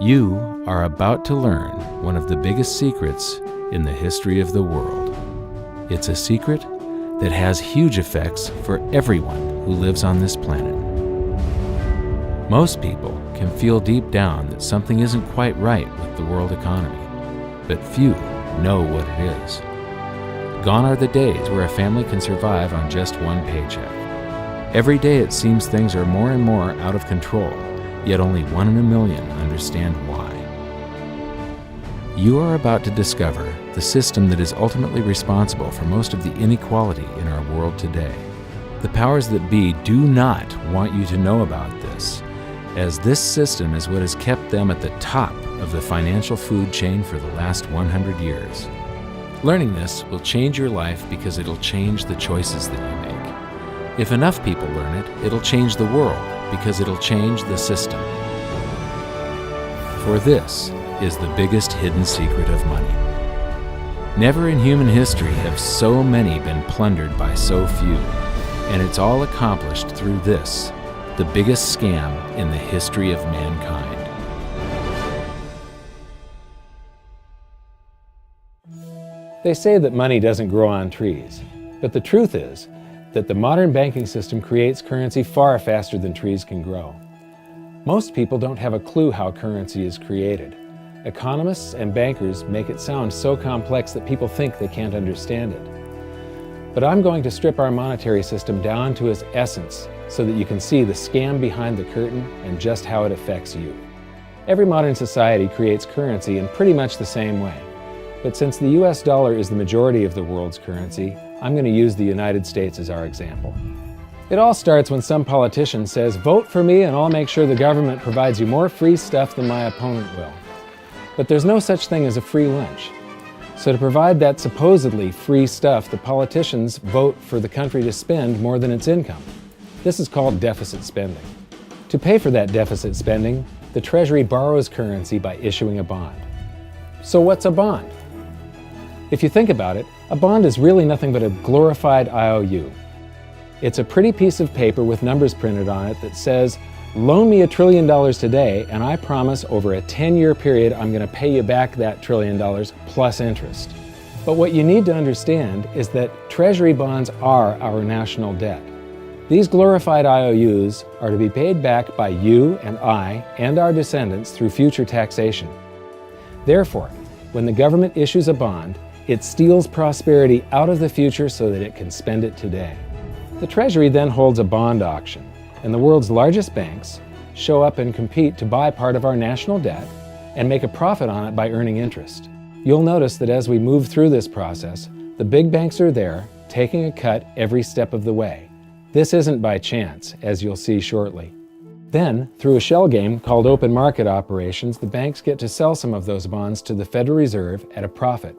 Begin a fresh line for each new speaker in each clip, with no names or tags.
You are about to learn one of the biggest secrets in the history of the world. It's a secret that has huge effects for everyone who lives on this planet. Most people can feel deep down that something isn't quite right with the world economy, but few know what it is. Gone are the days where a family can survive on just one paycheck. Every day it seems things are more and more out of control, yet only 1 in a million understand why. You are about to discover the system that is ultimately responsible for most of the inequality in our world today. The powers that be do not want you to know about this, as this system is what has kept them at the top of the financial food chain for the last 100 years. Learning this will change your life because it'll change the choices that you make. If enough people learn it, it'll change the world because it'll change the system. For this is the biggest hidden secret of money. Never in human history have so many been plundered by so few, and it's all accomplished through this, the biggest scam in the history of mankind.
They say that money doesn't grow on trees, but the truth is that the modern banking system creates currency far faster than trees can grow. Most people don't have a clue how currency is created. Economists and bankers make it sound so complex that people think they can't understand it. But I'm going to strip our monetary system down to its essence so that you can see the scam behind the curtain and just how it affects you. Every modern society creates currency in pretty much the same way. But since the US dollar is the majority of the world's currency, I'm going to use the United States as our example. It all starts when some politician says, "Vote for me and I'll make sure the government provides you more free stuff than my opponent will." But there's no such thing as a free lunch. So to provide that supposedly free stuff, the politicians vote for the country to spend more than its income. This is called deficit spending. To pay for that deficit spending, the Treasury borrows currency by issuing a bond. So what's a bond? If you think about it, a bond is really nothing but a glorified IOU. It's a pretty piece of paper with numbers printed on it that says, "Loan me $1 trillion today, and I promise over a 10-year period I'm going to pay you back that $1 trillion plus interest." But what you need to understand is that Treasury bonds are our national debt. These glorified IOUs are to be paid back by you and I and our descendants through future taxation. Therefore, when the government issues a bond, it steals prosperity out of the future so that it can spend it today. The Treasury then holds a bond auction, and the world's largest banks show up and compete to buy part of our national debt and make a profit on it by earning interest. You'll notice that as we move through this process, the big banks are there, taking a cut every step of the way. This isn't by chance, as you'll see shortly. Then, through a shell game called open market operations, the banks get to sell some of those bonds to the Federal Reserve at a profit.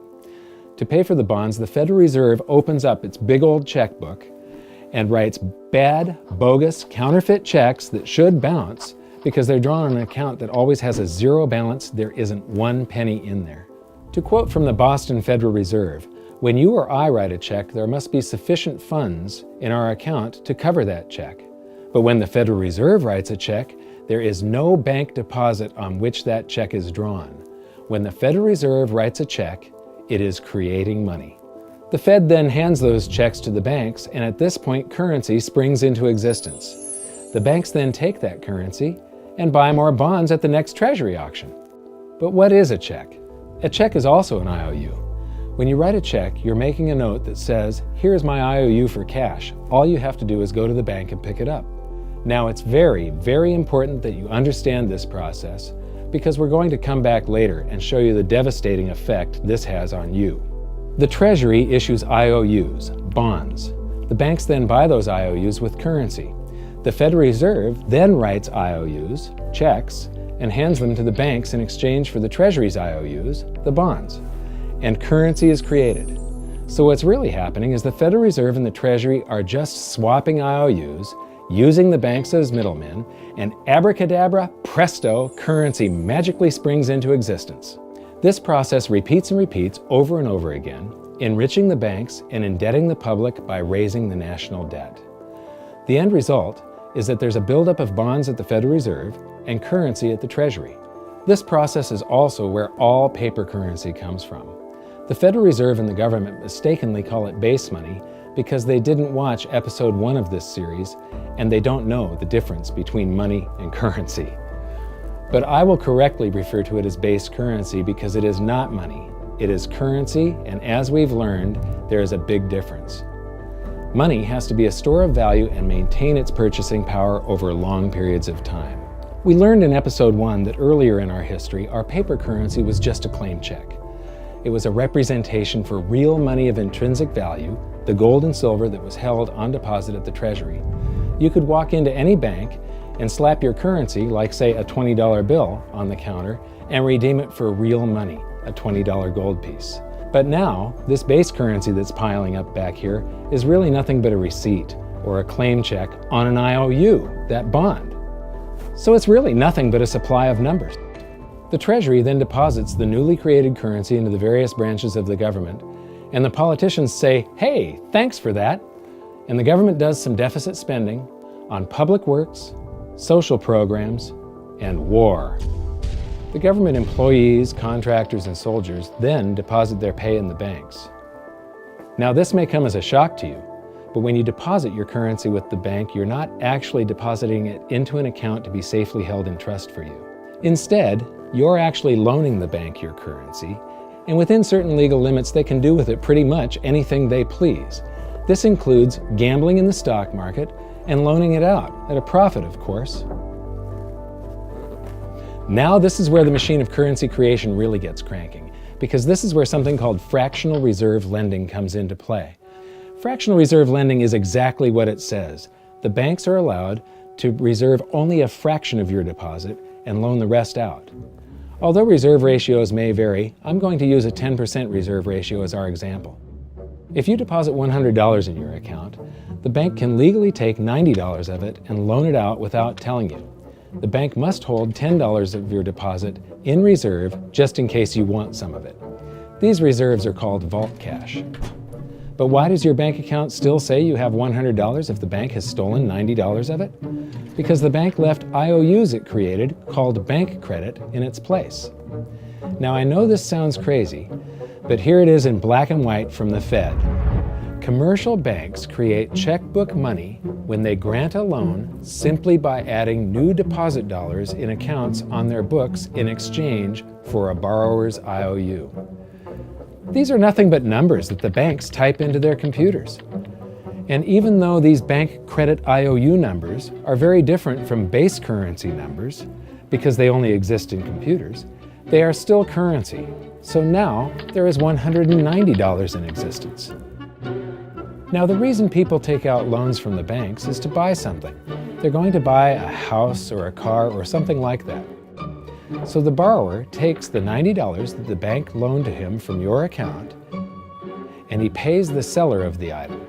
To pay for the bonds, the Federal Reserve opens up its big old checkbook and writes bad, bogus, counterfeit checks that should bounce because they're drawn on an account that always has a zero balance. There isn't 1 penny in there. To quote from the Boston Federal Reserve, "When you or I write a check, there must be sufficient funds in our account to cover that check. But when the Federal Reserve writes a check, there is no bank deposit on which that check is drawn. When the Federal Reserve writes a check, it is creating money." The Fed then hands those checks to the banks, and at this point, currency springs into existence. The banks then take that currency and buy more bonds at the next Treasury auction. But what is a check? A check is also an IOU. When you write a check, you're making a note that says, "Here's my IOU for cash. All you have to do is go to the bank and pick it up." Now, it's very, very important that you understand this process because we're going to come back later and show you the devastating effect this has on you. The Treasury issues IOUs, bonds. The banks then buy those IOUs with currency. The Federal Reserve then writes IOUs, checks, and hands them to the banks in exchange for the Treasury's IOUs, the bonds. And currency is created. So what's really happening is the Federal Reserve and the Treasury are just swapping IOUs, using the banks as middlemen, and abracadabra, presto, currency magically springs into existence. This process repeats and repeats over and over again, enriching the banks and indebting the public by raising the national debt. The end result is that there's a buildup of bonds at the Federal Reserve, and currency at the Treasury. This process is also where all paper currency comes from. The Federal Reserve and the government mistakenly call it base money because they didn't watch episode 1 of this series and they don't know the difference between money and currency. But I will correctly refer to it as base currency because it is not money. It is currency, and as we've learned, there is a big difference. Money has to be a store of value and maintain its purchasing power over long periods of time. We learned in episode 1 that earlier in our history, our paper currency was just a claim check. It was a representation for real money of intrinsic value, the gold and silver that was held on deposit at the Treasury. You could walk into any bank and slap your currency, like say a $20 bill, on the counter and redeem it for real money, a $20 gold piece. But now, this base currency that's piling up back here is really nothing but a receipt or a claim check on an IOU, that bond. So it's really nothing but a supply of numbers. The Treasury then deposits the newly created currency into the various branches of the government, and the politicians say, "Hey, thanks for that." And the government does some deficit spending on public works, social programs, and war. The government employees, contractors, and soldiers then deposit their pay in the banks. Now, this may come as a shock to you, but when you deposit your currency with the bank, you're not actually depositing it into an account to be safely held in trust for you. Instead, you're actually loaning the bank your currency, and within certain legal limits, they can do with it pretty much anything they please. This includes gambling in the stock market and loaning it out, at a profit, of course. Now this is where the machine of currency creation really gets cranking, because this is where something called fractional reserve lending comes into play. Fractional reserve lending is exactly what it says. The banks are allowed to reserve only a fraction of your deposit and loan the rest out. Although reserve ratios may vary, I'm going to use a 10% reserve ratio as our example. If you deposit $100 in your account, the bank can legally take $90 of it and loan it out without telling you. The bank must hold $10 of your deposit in reserve just in case you want some of it. These reserves are called vault cash. But why does your bank account still say you have $100 if the bank has stolen $90 of it? Because the bank left IOUs it created, called bank credit, in its place. Now I know this sounds crazy, but here it is in black and white from the Fed. Commercial banks create checkbook money when they grant a loan simply by adding new deposit dollars in accounts on their books in exchange for a borrower's IOU. These are nothing but numbers that the banks type into their computers. And even though these bank credit IOU numbers are very different from base currency numbers, because they only exist in computers, they are still currency. So now there is $190 in existence. Now the reason people take out loans from the banks is to buy something. They're going to buy a house or a car or something like that. So the borrower takes the $90 that the bank loaned to him from your account, and he pays the seller of the item.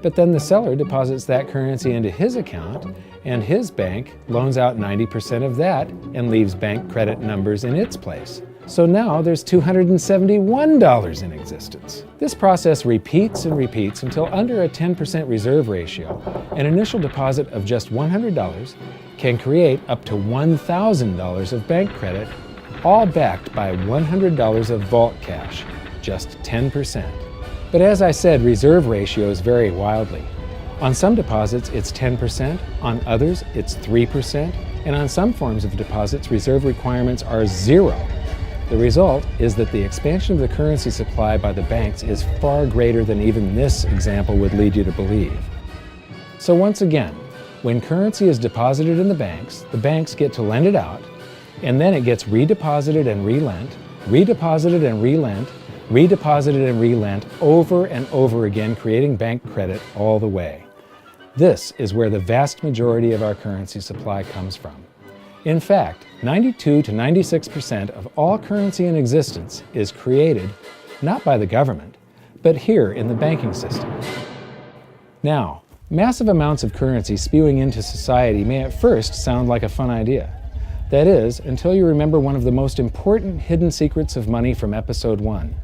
But then the seller deposits that currency into his account, and his bank loans out 90% of that and leaves bank credit numbers in its place. So now there's $271 in existence. This process repeats and repeats until under a 10% reserve ratio, an initial deposit of just $100 can create up to $1,000 of bank credit, all backed by $100 of vault cash, just 10%. But as I said, reserve ratios vary wildly. On some deposits, it's 10%, on others, it's 3%, and on some forms of deposits, reserve requirements are 0. The result is that the expansion of the currency supply by the banks is far greater than even this example would lead you to believe. So once again, when currency is deposited in the banks get to lend it out, and then it gets redeposited and relent, redeposited and relent, redeposited and relent over and over again, creating bank credit all the way. This is where the vast majority of our currency supply comes from. In fact, 92 to 96% of all currency in existence is created not by the government, but here in the banking system. Now, massive amounts of currency spewing into society may at first sound like a fun idea. That is, until you remember one of the most important hidden secrets of money from episode 1,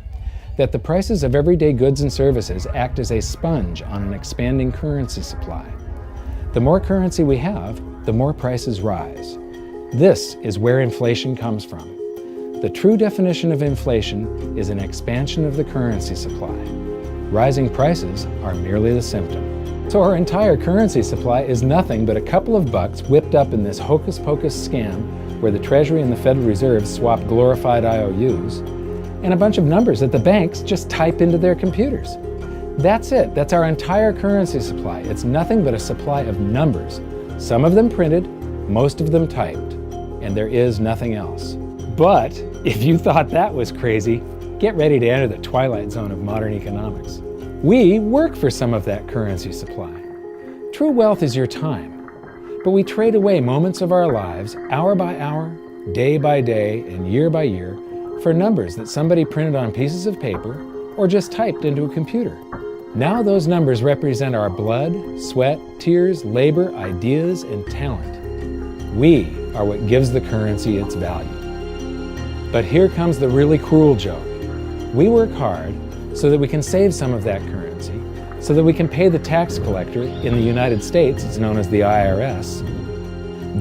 that the prices of everyday goods and services act as a sponge on an expanding currency supply. The more currency we have, the more prices rise. This is where inflation comes from. The true definition of inflation is an expansion of the currency supply. Rising prices are merely the symptom. So our entire currency supply is nothing but a couple of bucks whipped up in this hocus-pocus scam where the Treasury and the Federal Reserve swap glorified IOUs, and a bunch of numbers that the banks just type into their computers. That's it. That's our entire currency supply. It's nothing but a supply of numbers. Some of them printed, most of them typed, and there is nothing else. But if you thought that was crazy, get ready to enter the twilight zone of modern economics. We work for some of that currency supply. True wealth is your time, but we trade away moments of our lives, hour by hour, day by day, and year by year, for numbers that somebody printed on pieces of paper or just typed into a computer. Now those numbers represent our blood, sweat, tears, labor, ideas, and talent. We are what gives the currency its value. But here comes the really cruel joke. We work hard so that we can save some of that currency, so that we can pay the tax collector. In the United States, it's known as the IRS.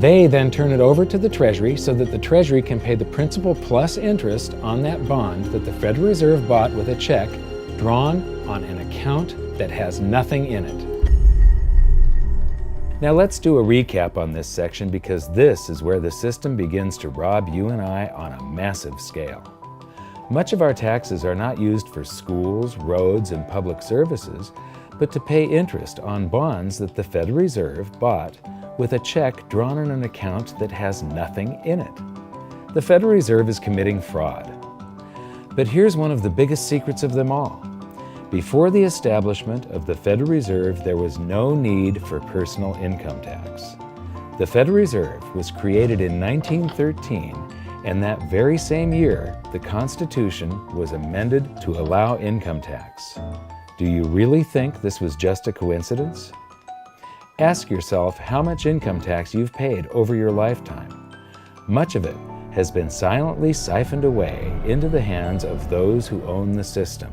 They then turn it over to the Treasury so that the Treasury can pay the principal plus interest on that bond that the Federal Reserve bought with a check drawn on an account that has nothing in it. Now let's do a recap on this section, because this is where the system begins to rob you and I on a massive scale. Much of our taxes are not used for schools, roads, and public services, but to pay interest on bonds that the Federal Reserve bought with a check drawn on an account that has nothing in it. The Federal Reserve is committing fraud. But here's one of the biggest secrets of them all. Before the establishment of the Federal Reserve, there was no need for personal income tax. The Federal Reserve was created in 1913, and that very same year, the Constitution was amended to allow income tax. Do you really think this was just a coincidence? Ask yourself how much income tax you've paid over your lifetime. Much of it has been silently siphoned away into the hands of those who own the system.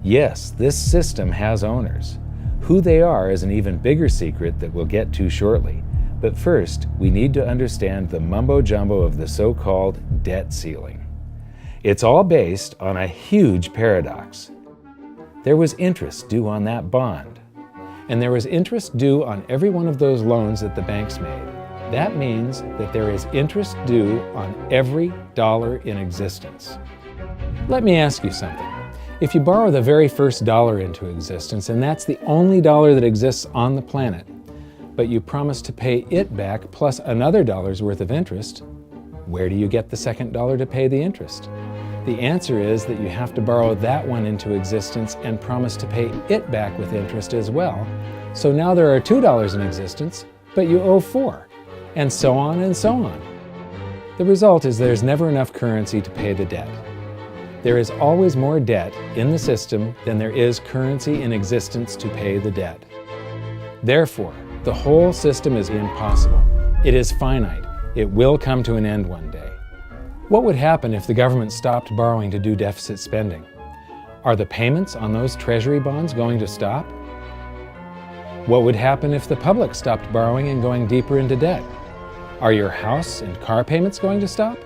Yes, this system has owners. Who they are is an even bigger secret that we'll get to shortly. But first, we need to understand the mumbo-jumbo of the so-called debt ceiling. It's all based on a huge paradox. There was interest due on that bond, and there was interest due on every one of those loans that the banks made. That means that there is interest due on every dollar in existence. Let me ask you something. If you borrow the very first dollar into existence, and that's the only dollar that exists on the planet, but you promise to pay it back plus another dollar's worth of interest, where do you get the second dollar to pay the interest? The answer is that you have to borrow that one into existence and promise to pay it back with interest as well. So now there are $2 in existence, but you owe $4, and so on and so on. The result is there's never enough currency to pay the debt. There is always more debt in the system than there is currency in existence to pay the debt. Therefore, the whole system is impossible. It is finite. It will come to an end one day. What would happen if the government stopped borrowing to do deficit spending? Are the payments on those treasury bonds going to stop? What would happen if the public stopped borrowing and going deeper into debt? Are your house and car payments going to stop?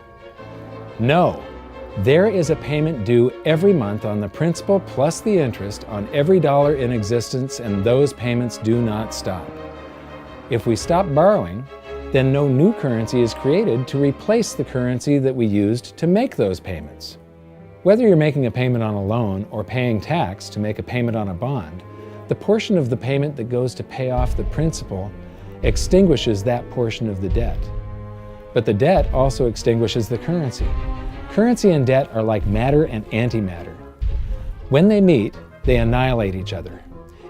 No. There is a payment due every month on the principal plus the interest on every dollar in existence, and those payments do not stop. If we stop borrowing, then no new currency is created to replace the currency that we used to make those payments. Whether you're making a payment on a loan or paying tax to make a payment on a bond, the portion of the payment that goes to pay off the principal extinguishes that portion of the debt. But the debt also extinguishes the currency. Currency and debt are like matter and antimatter. When they meet, they annihilate each other.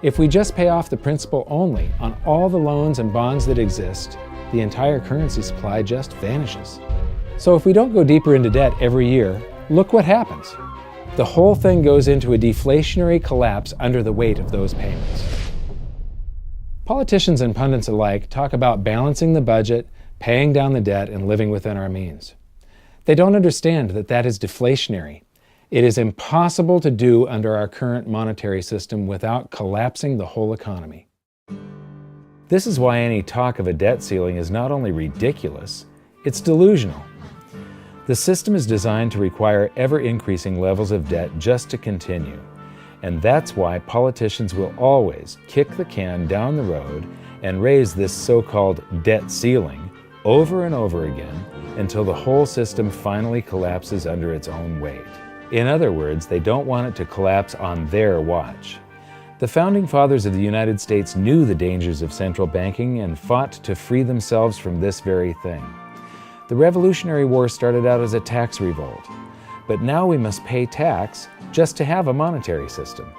If we just pay off the principal only on all the loans and bonds that exist, the entire currency supply just vanishes. So if we don't go deeper into debt every year, look what happens. The whole thing goes into a deflationary collapse under the weight of those payments. Politicians and pundits alike talk about balancing the budget, paying down the debt, and living within our means. They don't understand that that is deflationary. It is impossible to do under our current monetary system without collapsing the whole economy. This is why any talk of a debt ceiling is not only ridiculous, It's delusional. The system is designed to require ever-increasing levels of debt just to continue. And that's why politicians will always kick the can down the road and raise this so-called debt ceiling over and over again until the whole system finally collapses under its own weight. In other words, they don't want it to collapse on their watch. The Founding Fathers of the United States knew the dangers of central banking and fought to free themselves from this very thing. The Revolutionary War started out as a tax revolt, but now we must pay tax just to have a monetary system.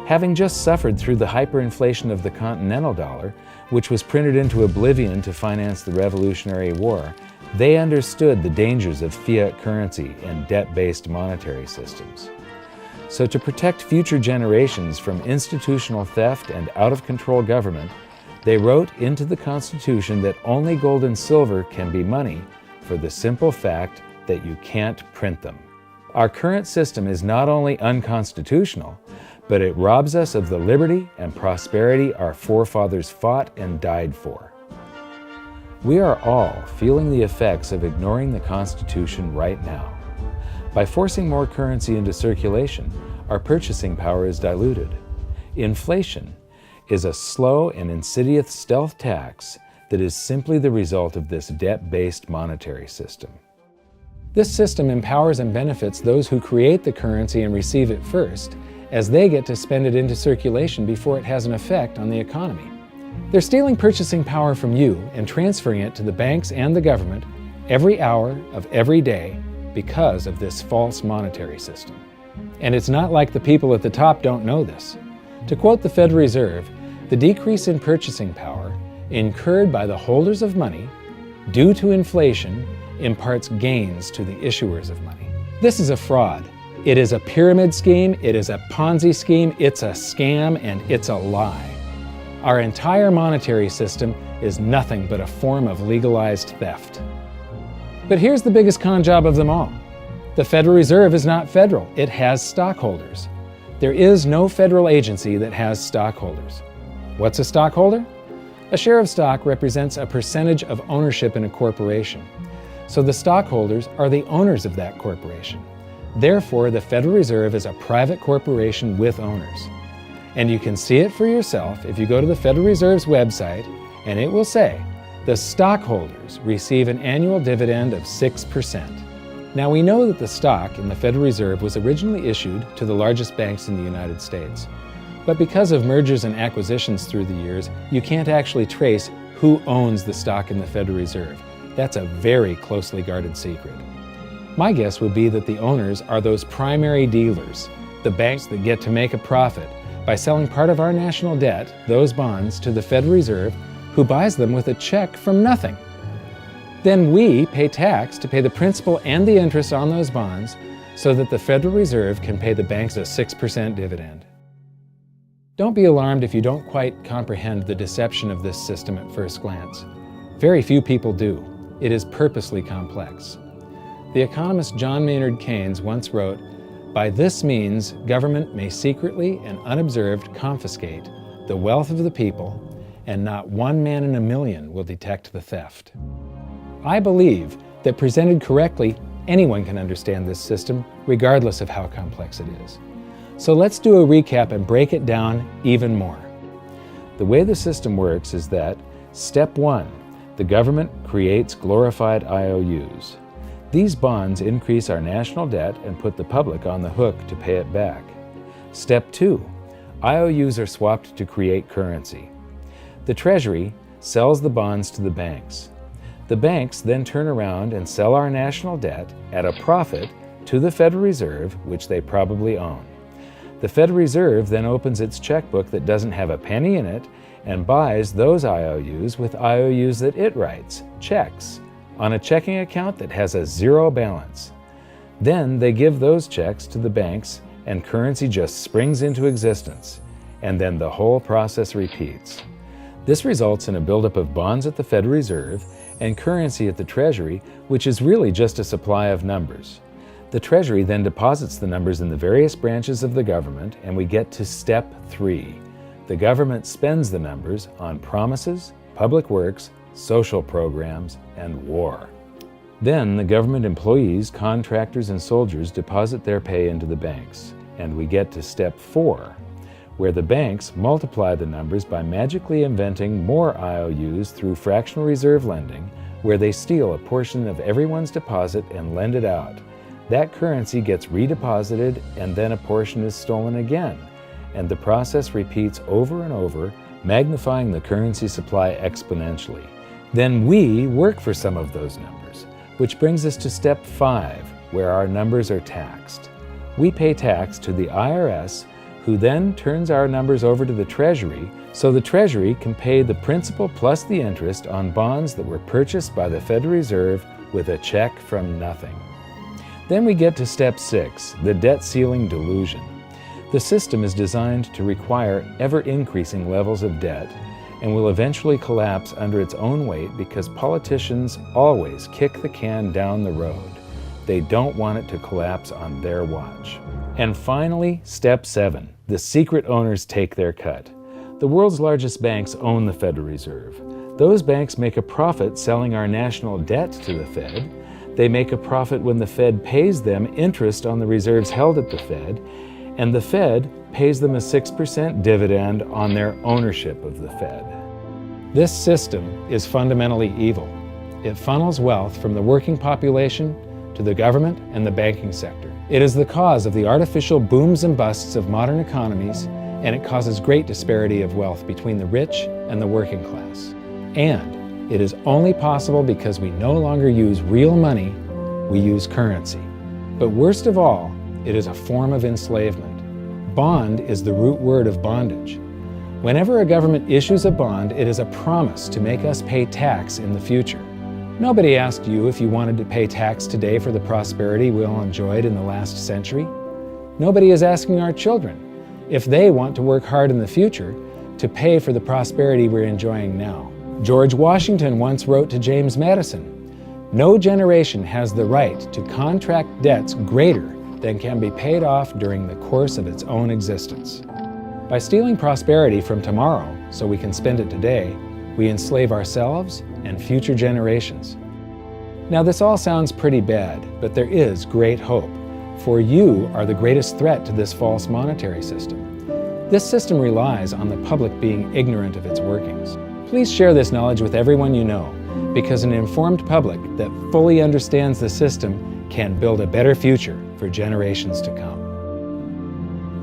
Having just suffered through the hyperinflation of the continental dollar, which was printed into oblivion to finance the Revolutionary War, they understood the dangers of fiat currency and debt-based monetary systems. So to protect future generations from institutional theft and out-of-control government, they wrote into the Constitution that only gold and silver can be money for the simple fact that you can't print them. Our current system is not only unconstitutional, but it robs us of the liberty and prosperity our forefathers fought and died for. We are all feeling the effects of ignoring the Constitution right now. By forcing more currency into circulation, our purchasing power is diluted. Inflation is a slow and insidious stealth tax that is simply the result of this debt-based monetary system. This system empowers and benefits those who create the currency and receive it first, as they get to spend it into circulation before it has an effect on the economy. They're stealing purchasing power from you and transferring it to the banks and the government every hour of every day because of this false monetary system. And it's not like the people at the top don't know this. To quote the Federal Reserve, the decrease in purchasing power incurred by the holders of money due to inflation imparts gains to the issuers of money. This is a fraud. It is a pyramid scheme, it is a Ponzi scheme, it's a scam, and it's a lie. Our entire monetary system is nothing but a form of legalized theft. But here's the biggest con job of them all. The Federal Reserve is not federal, it has stockholders. There is no federal agency that has stockholders. What's a stockholder? A share of stock represents a percentage of ownership in a corporation. So the stockholders are the owners of that corporation. Therefore, the Federal Reserve is a private corporation with owners. And you can see it for yourself if you go to the Federal Reserve's website, and it will say, the stockholders receive an annual dividend of 6%. Now we know that the stock in the Federal Reserve was originally issued to the largest banks in the United States. But because of mergers and acquisitions through the years, you can't actually trace who owns the stock in the Federal Reserve. That's a very closely guarded secret. My guess would be that the owners are those primary dealers, the banks that get to make a profit by selling part of our national debt, those bonds, to the Federal Reserve, who buys them with a check from nothing. Then we pay tax to pay the principal and the interest on those bonds so that the Federal Reserve can pay the banks a 6% dividend. Don't be alarmed if you don't quite comprehend the deception of this system at first glance. Very few people do. It is purposely complex. The economist John Maynard Keynes once wrote, "By this means, government may secretly and unobserved confiscate the wealth of the people, and not one man in a million will detect the theft." I believe that presented correctly, anyone can understand this system, regardless of how complex it is. So let's do a recap and break it down even more. The way the system works is that, step 1, the government creates glorified IOUs. These bonds increase our national debt and put the public on the hook to pay it back. Step 2, IOUs are swapped to create currency. The Treasury sells the bonds to the banks. The banks then turn around and sell our national debt at a profit to the Federal Reserve, which they probably own. The Federal Reserve then opens its checkbook that doesn't have a penny in it and buys those IOUs with IOUs that it writes, checks, on a checking account that has a zero balance. Then they give those checks to the banks and currency just springs into existence, and then the whole process repeats. This results in a buildup of bonds at the Federal Reserve and currency at the Treasury, which is really just a supply of numbers. The Treasury then deposits the numbers in the various branches of the government, and we get to step 3. The government spends the numbers on promises, public works, social programs, and war. Then the government employees, contractors, and soldiers deposit their pay into the banks. And we get to step 4, where the banks multiply the numbers by magically inventing more IOUs through fractional reserve lending, where they steal a portion of everyone's deposit and lend it out. That currency gets redeposited, and then a portion is stolen again. And the process repeats over and over, magnifying the currency supply exponentially. Then we work for some of those numbers, which brings us to step 5, where our numbers are taxed. We pay tax to the IRS, who then turns our numbers over to the Treasury, so the Treasury can pay the principal plus the interest on bonds that were purchased by the Federal Reserve with a check from nothing. Then we get to step 6, the debt ceiling delusion. The system is designed to require ever-increasing levels of debt and will eventually collapse under its own weight because politicians always kick the can down the road. They don't want it to collapse on their watch. And finally, step 7, the secret owners take their cut. The world's largest banks own the Federal Reserve. Those banks make a profit selling our national debt to the Fed. They make a profit when the Fed pays them interest on the reserves held at the Fed, and the Fed pays them a 6% dividend on their ownership of the Fed. This system is fundamentally evil. It funnels wealth from the working population to the government and the banking sector. It is the cause of the artificial booms and busts of modern economies, and it causes great disparity of wealth between the rich and the working class. And it is only possible because we no longer use real money, we use currency. But worst of all, it is a form of enslavement. Bond is the root word of bondage. Whenever a government issues a bond, it is a promise to make us pay tax in the future. Nobody asked you if you wanted to pay tax today for the prosperity we all enjoyed in the last century. Nobody is asking our children if they want to work hard in the future to pay for the prosperity we're enjoying now. George Washington once wrote to James Madison, "No generation has the right to contract debts greater than can be paid off during the course of its own existence." By stealing prosperity from tomorrow so we can spend it today, we enslave ourselves and future generations. Now this all sounds pretty bad, but there is great hope, for you are the greatest threat to this false monetary system. This system relies on the public being ignorant of its workings. Please share this knowledge with everyone you know, because an informed public that fully understands the system can build a better future for generations to come.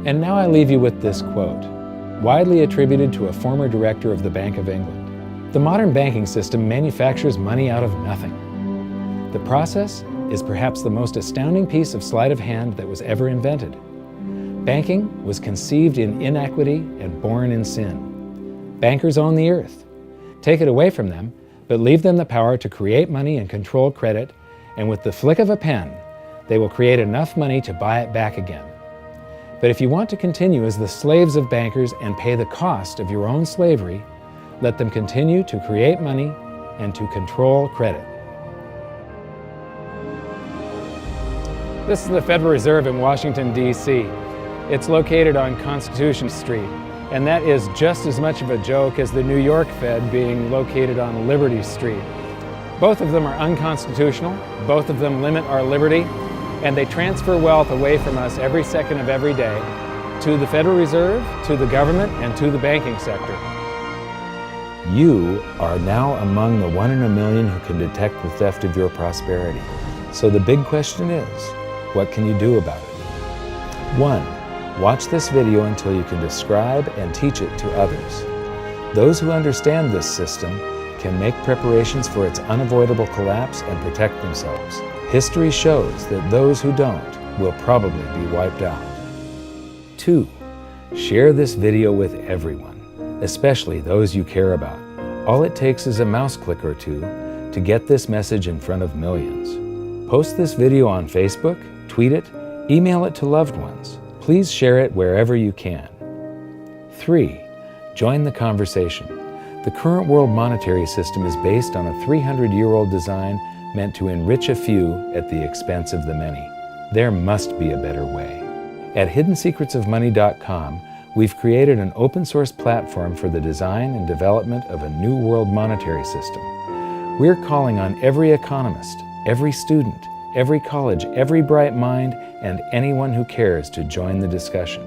And now I leave you with this quote, widely attributed to a former director of the Bank of England. The modern banking system manufactures money out of nothing. The process is perhaps the most astounding piece of sleight of hand that was ever invented. Banking was conceived in inequity and born in sin. Bankers own the earth. Take it away from them, but leave them the power to create money and control credit, and with the flick of a pen, they will create enough money to buy it back again. But if you want to continue as the slaves of bankers and pay the cost of your own slavery, let them continue to create money and to control credit. This is the Federal Reserve in Washington, D.C. It's located on Constitution Street, and that is just as much of a joke as the New York Fed being located on Liberty Street. Both of them are unconstitutional, both of them limit our liberty, and they transfer wealth away from us every second of every day to the Federal Reserve, to the government, and to the banking sector. You are now among the 1 in a million who can detect the theft of your prosperity. So the big question is, what can you do about it? 1. Watch this video until you can describe and teach it to others. Those who understand this system can make preparations for its unavoidable collapse and protect themselves. History shows that those who don't will probably be wiped out. 2. Share this video with everyone, especially those you care about. All it takes is a mouse click or two to get this message in front of millions. Post this video on Facebook, tweet it, email it to loved ones. Please share it wherever you can. 3. Join the conversation. The current world monetary system is based on a 300-year-old design meant to enrich a few at the expense of the many. There must be a better way. At hiddensecretsofmoney.com, we've created an open-source platform for the design and development of a new world monetary system. We're calling on every economist, every student, every college, every bright mind, and anyone who cares to join the discussion.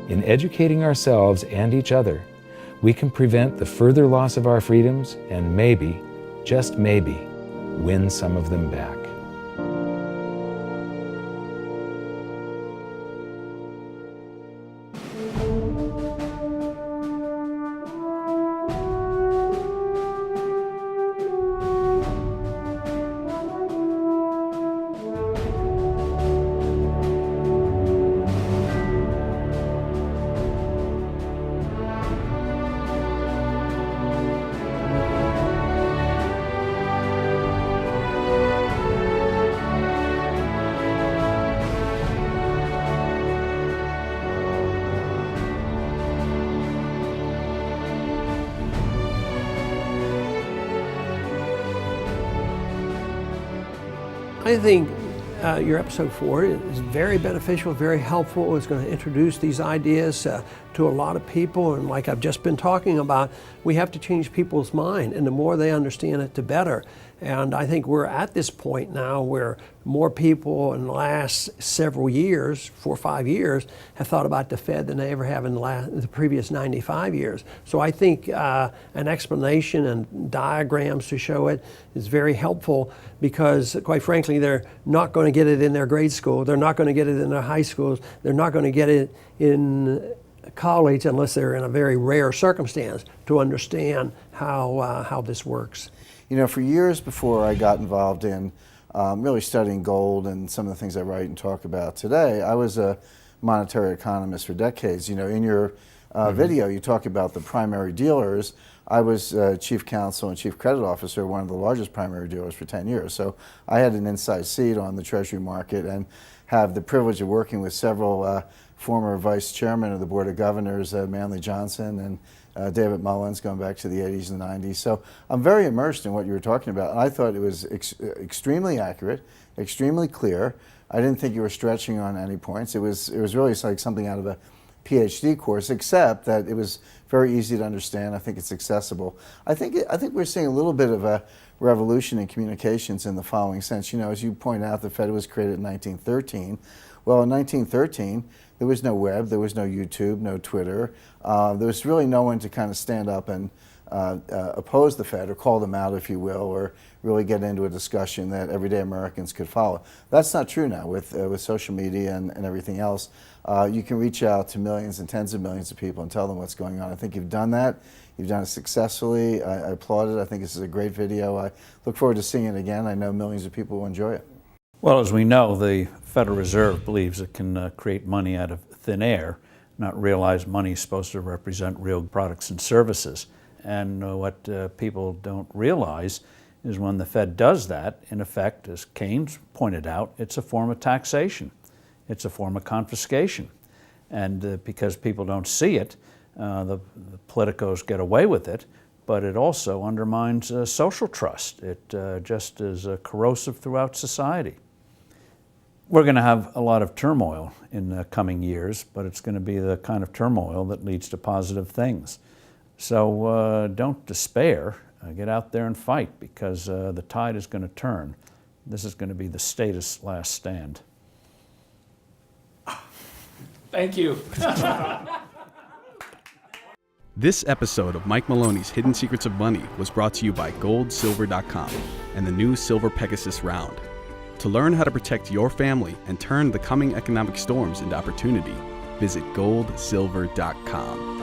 In educating ourselves and each other, we can prevent the further loss of our freedoms and maybe, just maybe, win some of them back.
I think your episode 4 is very beneficial, very helpful. It's going to introduce these ideas to a lot of people, and like I've just been talking about, we have to change people's mind, and the more they understand it, the better. And I think we're at this point now where more people in the last several years, 4 or 5 years, have thought about the Fed than they ever have in the previous 95 years. So I think an explanation and diagrams to show it is very helpful, because quite frankly, they're not going to get it in their grade school. They're not going to get it in their high schools. They're not going to get it in college unless they're in a very rare circumstance to understand how this works.
You know, for years before I got involved in really studying gold and some of the things I write and talk about today, I was a monetary economist for decades. You know, in your video, you talk about the primary dealers. I was chief counsel and chief credit officer, one of the largest primary dealers for 10 years. So I had an inside seat on the Treasury market and have the privilege of working with several former vice chairmen of the Board of Governors, Manley Johnson and David Mullins, going back to the 80s and 90s. So I'm very immersed in what you were talking about. And I thought it was extremely accurate, extremely clear. I didn't think you were stretching on any points. It was really like something out of a PhD course, except that it was very easy to understand. I think it's accessible. I think we're seeing a little bit of a revolution in communications in the following sense. You know, as you point out, the Fed was created in 1913. Well, in 1913, there was no web, there was no YouTube, no Twitter. There was really no one to kind of stand up and oppose the Fed or call them out, if you will, or really get into a discussion that everyday Americans could follow. That's not true now with social media and everything else. You can reach out to millions and tens of millions of people and tell them what's going on. I think you've done that. You've done it successfully. I applaud it. I think this is a great video. I look forward to seeing it again. I know millions of people will enjoy it.
Well, as we know, the Federal Reserve believes it can create money out of thin air, not realize money is supposed to represent real products and services. And what people don't realize is when the Fed does that, in effect, as Keynes pointed out, it's a form of taxation. It's a form of confiscation. And because people don't see it, the politicos get away with it, but it also undermines social trust. It just is corrosive throughout society. We're going to have a lot of turmoil in the coming years, but it's going to be the kind of turmoil that leads to positive things. So don't despair. Get out there and fight, because the tide is going to turn. This is going to be the status last stand.
Thank you.
This episode of Mike Maloney's Hidden Secrets of Money was brought to you by GoldSilver.com and the new Silver Pegasus Round. To learn how to protect your family and turn the coming economic storms into opportunity, visit GoldSilver.com.